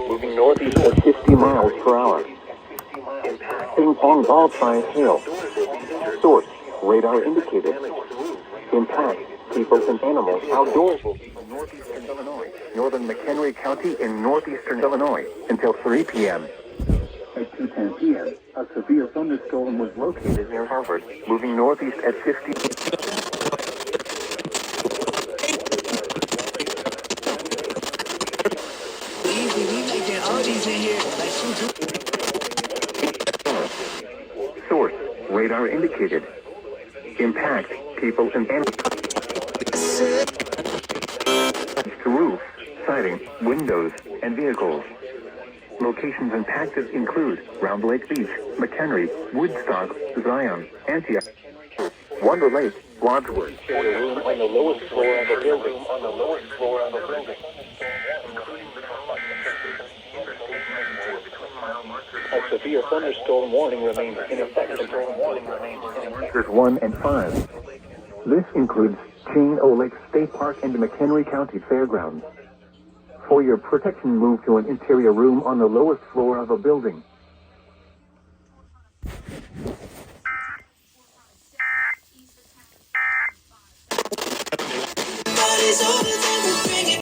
moving northeast at 50 miles per hour. Ping pong ball size hail. Source, radar indicated. Impact, people and animals outdoors. Northeastern Illinois, northern McHenry County in northeastern Illinois, until 3 p.m. At 2:10 p.m., a severe thunderstorm was located near Harvard, moving northeast at 50. Source, radar indicated. Impact, people and animals. To roof, siding, windows, and vehicles. Locations impacted include Round Lake Beach, McHenry, Woodstock, Zion, Antioch, Wonder Lake, Wadsworth. Room on the lowest floor of the building. A severe thunderstorm warning remains in effect until Markers 1 and 5. This includes Chain O Lake State Park and McHenry County Fairgrounds. For your protection, move to an interior room on the lowest floor of a building.